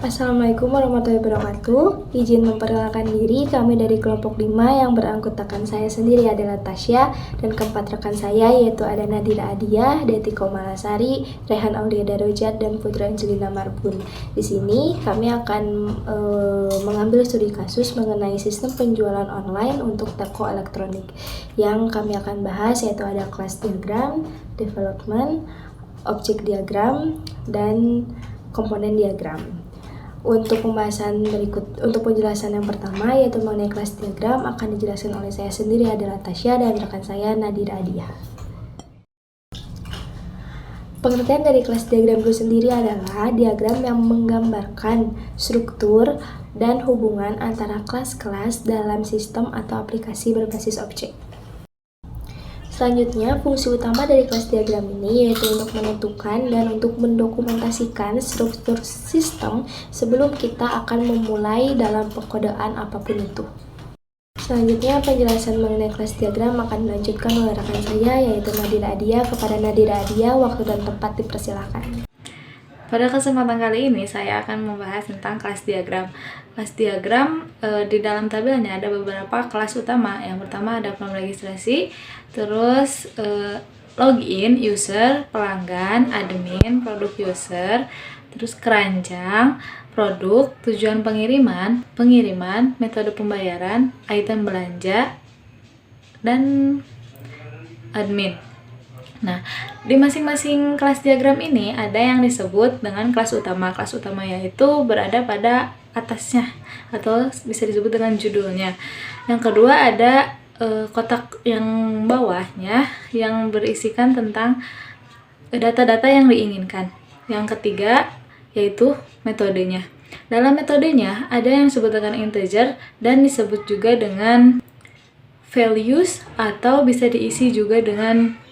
Assalamualaikum warahmatullahi wabarakatuh. Izin memperkenalkan diri, kami dari kelompok 5 yang beranggotakan saya sendiri adalah Tasya dan keempat rekan saya yaitu ada Nadira Adia, Deti Komalasari, Rehan Aulia Darojat, dan Putra Angelina Marbun. Di sini kami akan mengambil studi kasus mengenai sistem penjualan online untuk toko elektronik. Yang kami akan bahas yaitu ada class diagram, development, object diagram, dan komponen diagram. Untuk penjelasan yang pertama yaitu mengenai kelas diagram akan dijelaskan oleh saya sendiri adalah Tasya dan rekan saya Nadira Adia. Pengertian dari kelas diagram itu sendiri adalah diagram yang menggambarkan struktur dan hubungan antara kelas-kelas dalam sistem atau aplikasi berbasis objek. Selanjutnya, fungsi utama dari kelas diagram ini yaitu untuk menentukan dan untuk mendokumentasikan struktur sistem sebelum kita akan memulai dalam pengkodaan apapun itu. Selanjutnya, penjelasan mengenai kelas diagram akan dilanjutkan oleh rekan saya yaitu Nadira Adia. Kepada Nadira Adia, waktu dan tempat dipersilakan. Pada kesempatan kali ini saya akan membahas tentang kelas diagram. Kelas diagram di dalam tabelnya ada beberapa kelas utama. Yang pertama ada form registrasi, terus login, user, pelanggan, admin, produk user, terus keranjang, produk, tujuan pengiriman, metode pembayaran, item belanja, dan admin. Nah, di masing-masing kelas diagram ini ada yang disebut dengan kelas utama. Kelas utama yaitu berada pada atasnya atau bisa disebut dengan judulnya. Yang kedua ada kotak yang bawahnya yang berisikan tentang data-data yang diinginkan. Yang ketiga yaitu metodenya. Dalam metodenya ada yang disebut dengan integer dan disebut juga dengan values atau bisa diisi juga dengan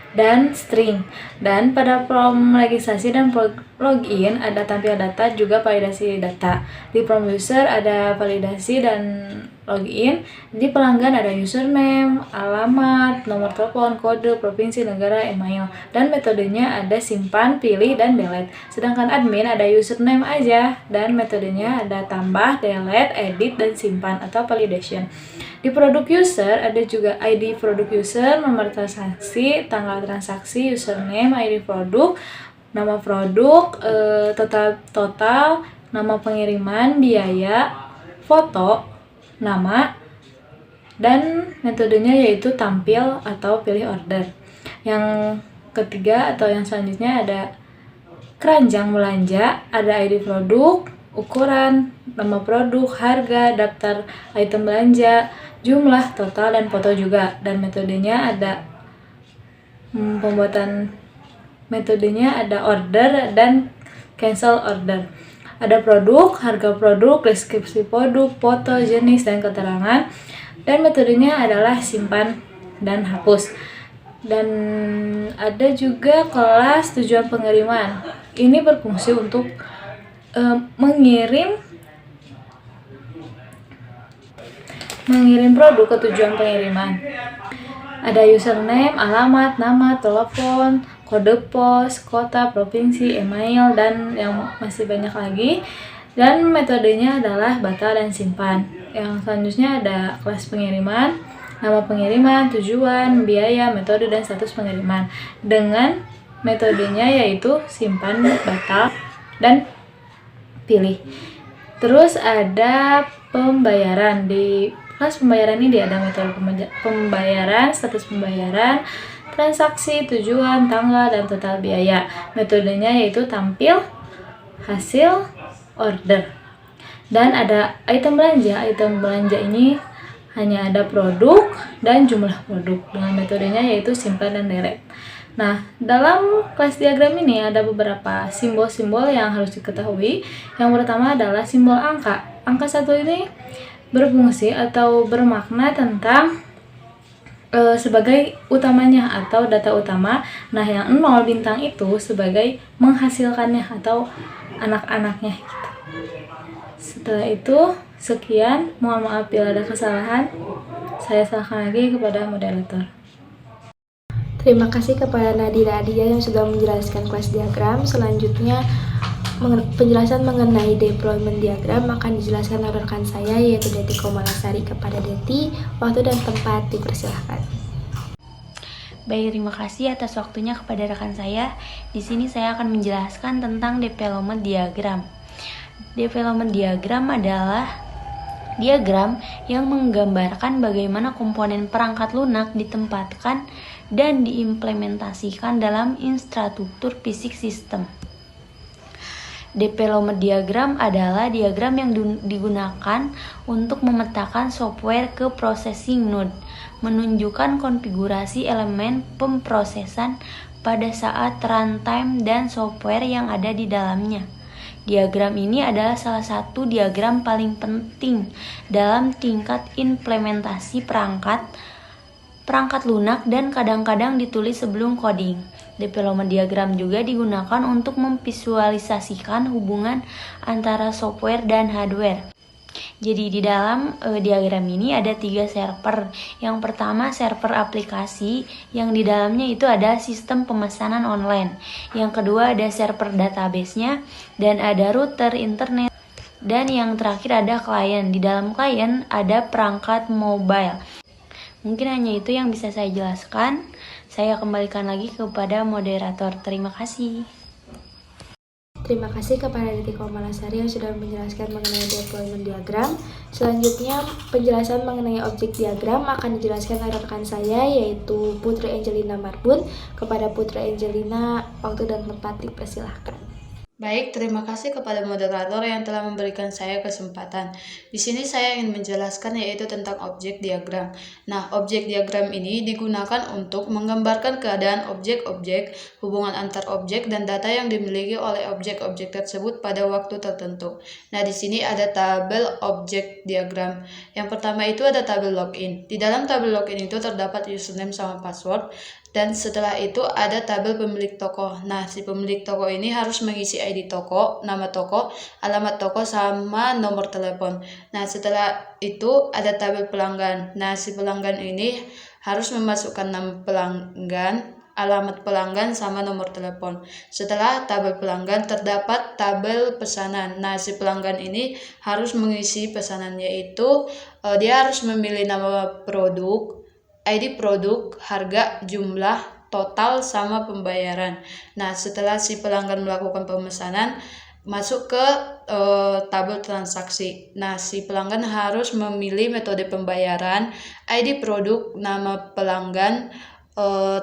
dan string. Dan pada form registrasi dan login ada tampil data juga validasi data. Di form user ada validasi dan login. Di pelanggan ada username, alamat, nomor telepon, kode, provinsi, negara, email. Dan metodenya ada simpan, pilih, dan delete. Sedangkan admin ada username aja dan metodenya ada tambah, delete, edit, dan simpan atau validation. Di produk user ada juga ID produk user, nomor transaksi, tanggal transaksi, username, ID produk, nama produk, total, nama pengiriman, biaya, foto, nama, dan metodenya yaitu tampil atau pilih order. Yang ketiga atau yang selanjutnya ada keranjang belanja, ada ID produk, ukuran, nama produk, harga, daftar item belanja, jumlah, total, dan foto juga. Dan metodenya ada metodenya ada order dan cancel order. Ada produk, harga produk, deskripsi produk, foto, jenis, dan keterangan. Dan metodenya adalah simpan dan hapus. Dan ada juga kelas tujuan pengiriman. Ini berfungsi untuk mengirim produk ke tujuan pengiriman. Ada username, alamat, nama, telepon, kode pos, kota, provinsi, email, dan yang masih banyak lagi. Dan metodenya adalah batal dan simpan. Yang selanjutnya ada kelas pengiriman, nama pengiriman, tujuan, biaya, metode, dan status pengiriman. Dengan metodenya yaitu simpan, batal, dan pilih. Terus ada pembayaran. Di kelas pembayaran ini ada metode pembayaran, status pembayaran, transaksi, tujuan, tanggal, dan total biaya. Metodenya yaitu tampil, hasil, order. Dan ada item belanja. Item belanja ini hanya ada produk dan jumlah produk. Dengan metodenya yaitu simpan dan delete. Nah, dalam kelas diagram ini ada beberapa simbol-simbol yang harus diketahui. Yang pertama adalah simbol angka. Angka 1 ini berfungsi atau bermakna tentang sebagai utamanya atau data utama. Nah, yang 0 bintang itu sebagai menghasilkannya atau anak-anaknya gitu. Setelah itu, sekian. Mohon maaf bila ada kesalahan. Saya serahkan lagi kepada moderator. Terima kasih kepada Nadira Adia yang sudah menjelaskan kelas diagram. Selanjutnya, penjelasan mengenai deployment diagram akan dijelaskan oleh rekan saya yaitu Deti Komalasari. Kepada Deti, waktu dan tempat dipersilahkan. Baik, terima kasih atas waktunya kepada rekan saya. Di sini saya akan menjelaskan tentang development diagram. Development diagram adalah diagram yang menggambarkan bagaimana komponen perangkat lunak ditempatkan dan diimplementasikan dalam infrastruktur fisik sistem. Development diagram adalah diagram yang digunakan untuk memetakan software ke processing node, menunjukkan konfigurasi elemen pemrosesan pada saat runtime dan software yang ada di dalamnya. Diagram ini adalah salah satu diagram paling penting dalam tingkat implementasi perangkat lunak dan kadang-kadang ditulis sebelum coding. Development diagram juga digunakan untuk memvisualisasikan hubungan antara software dan hardware. Jadi di dalam diagram ini ada 3 server. Yang pertama server aplikasi, yang di dalamnya itu ada sistem pemesanan online. Yang kedua ada server database-nya, dan ada router internet. Dan yang terakhir ada klien. Di dalam klien ada perangkat mobile. Mungkin hanya itu yang bisa saya jelaskan. Saya kembalikan lagi kepada moderator. Terima kasih. Terima kasih kepada Deti Komalasari yang sudah menjelaskan mengenai deployment diagram. Selanjutnya, penjelasan mengenai objek diagram akan dijelaskan oleh rekan saya yaitu Putri Angelina Marbun. Kepada Putri Angelina, waktu dan tempat dipersilahkan. Baik, terima kasih kepada moderator yang telah memberikan saya kesempatan. Di sini saya ingin menjelaskan yaitu tentang objek diagram. Nah, objek diagram ini digunakan untuk menggambarkan keadaan objek-objek, hubungan antar objek, dan data yang dimiliki oleh objek-objek tersebut pada waktu tertentu. Nah, di sini ada tabel objek diagram. Yang pertama itu ada tabel login. Di dalam tabel login itu terdapat username sama password. Dan setelah itu ada tabel pemilik toko. Nah, si pemilik toko ini harus mengisi ID toko, nama toko, alamat toko, sama nomor telepon. Nah, setelah itu ada tabel pelanggan. Nah, si pelanggan ini harus memasukkan nama pelanggan, alamat pelanggan, sama nomor telepon. Setelah tabel pelanggan terdapat tabel pesanan. Nah, si pelanggan ini harus mengisi pesanannya itu dia harus memilih nama produk, ID produk, harga, jumlah, total, sama pembayaran. Nah, setelah si pelanggan melakukan pemesanan, masuk ke tabel transaksi. Nah, si pelanggan harus memilih metode pembayaran, ID produk, nama pelanggan,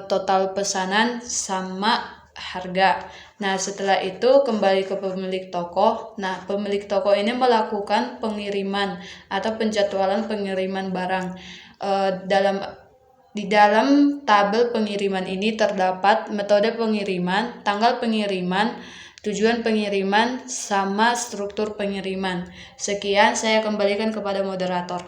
total pesanan, sama harga. Nah, setelah itu kembali ke pemilik toko. Nah, pemilik toko ini melakukan pengiriman atau penjadwalan pengiriman barang. Di dalam tabel pengiriman ini terdapat metode pengiriman, tanggal pengiriman, tujuan pengiriman, sama struktur pengiriman. Sekian, saya kembalikan kepada moderator.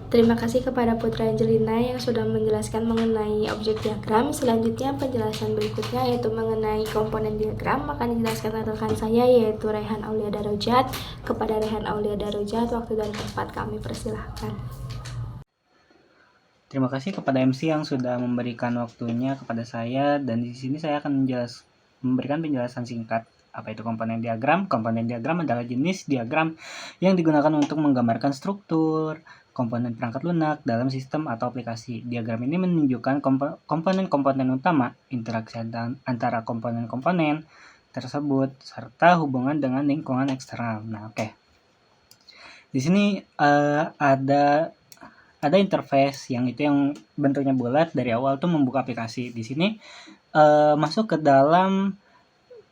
Terima kasih kepada Putri Angelina yang sudah menjelaskan mengenai objek diagram. Selanjutnya, penjelasan berikutnya yaitu mengenai komponen diagram akan dijelaskan oleh rekan saya yaitu Rehan Aulia Darojat. Kepada Rehan Aulia Darojat, waktu dan tempat kami persilahkan. Terima kasih kepada MC yang sudah memberikan waktunya kepada saya, dan di sini saya akan memberikan penjelasan singkat apa itu komponen diagram. Komponen diagram adalah jenis diagram yang digunakan untuk menggambarkan struktur komponen perangkat lunak dalam sistem atau aplikasi. Diagram ini menunjukkan komponen-komponen utama, interaksi antara komponen-komponen tersebut, serta hubungan dengan lingkungan eksternal. Nah, oke. Di sini ada interface yang bentuknya bulat dari awal tuh membuka aplikasi. Di sini masuk ke dalam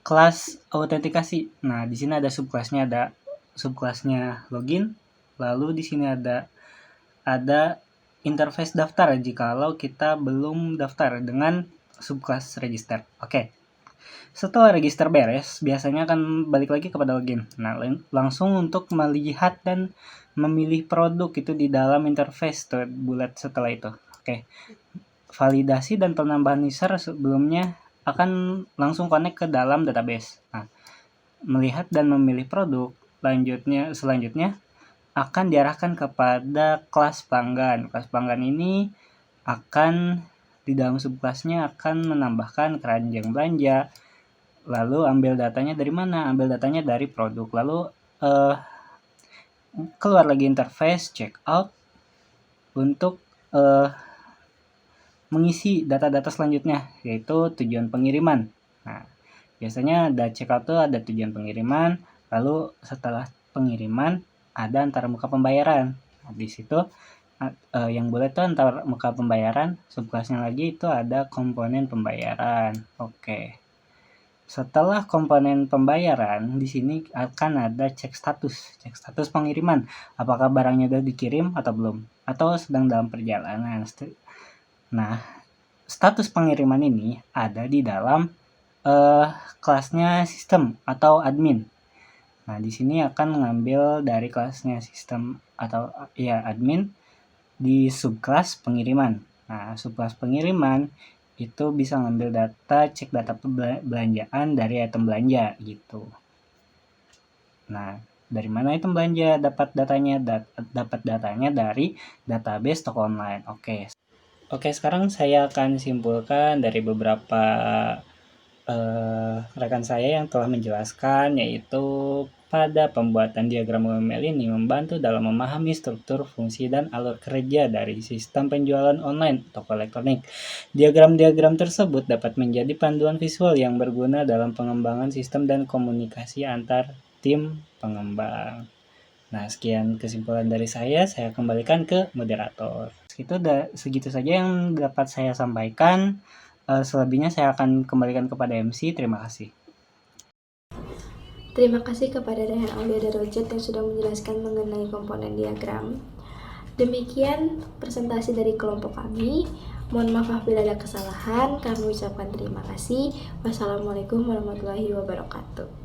kelas autentikasi. Nah, di sini ada subkelasnya login. Lalu di sini ada interface daftar jikalau kita belum daftar dengan subkelas register. Oke. Setelah register beres, biasanya akan balik lagi kepada login. Nah, langsung untuk melihat dan memilih produk itu di dalam interface tuh bulat setelah itu. Oke. Validasi dan penambahan user sebelumnya akan langsung connect ke dalam database. Nah, melihat dan memilih produk selanjutnya akan diarahkan kepada kelas pelanggan. Kelas pelanggan ini akan di dalam subkelasnya akan menambahkan keranjang belanja. Lalu ambil datanya dari mana? Ambil datanya dari produk. Lalu keluar lagi interface checkout untuk mengisi data-data selanjutnya, yaitu tujuan pengiriman. Nah, biasanya ada checkout tuh ada tujuan pengiriman, lalu setelah pengiriman ada antarmuka pembayaran. Nah, di situ yang boleh tuh antarmuka pembayaran, subkelasnya lagi itu ada komponen pembayaran. Oke. Setelah komponen pembayaran, di sini akan ada cek status pengiriman. Apakah barangnya sudah dikirim atau belum, atau sedang dalam perjalanan. Nah, status pengiriman ini ada di dalam kelasnya sistem atau admin. Nah, di sini akan mengambil dari kelasnya sistem atau admin di subkelas pengiriman. Nah, subkelas pengiriman itu bisa ngambil data, cek data belanjaan dari item belanja gitu. Nah, dari mana item belanja dapat datanya? Dapat datanya dari database toko online. Oke, sekarang saya akan simpulkan dari beberapa rekan saya yang telah menjelaskan, yaitu pada pembuatan diagram UML ini membantu dalam memahami struktur, fungsi, dan alur kerja dari sistem penjualan online toko elektronik. Diagram-diagram tersebut dapat menjadi panduan visual yang berguna dalam pengembangan sistem dan komunikasi antar tim pengembang. Nah, sekian kesimpulan dari saya kembalikan ke moderator. Segitu saja yang dapat saya sampaikan. Selebihnya saya akan kembalikan kepada MC. Terima kasih. Terima kasih kepada Rehan Aulia Darojat yang sudah menjelaskan mengenai komponen diagram. Demikian presentasi dari kelompok kami. Mohon maaf apabila ada kesalahan. Kami ucapkan terima kasih. Wassalamualaikum warahmatullahi wabarakatuh.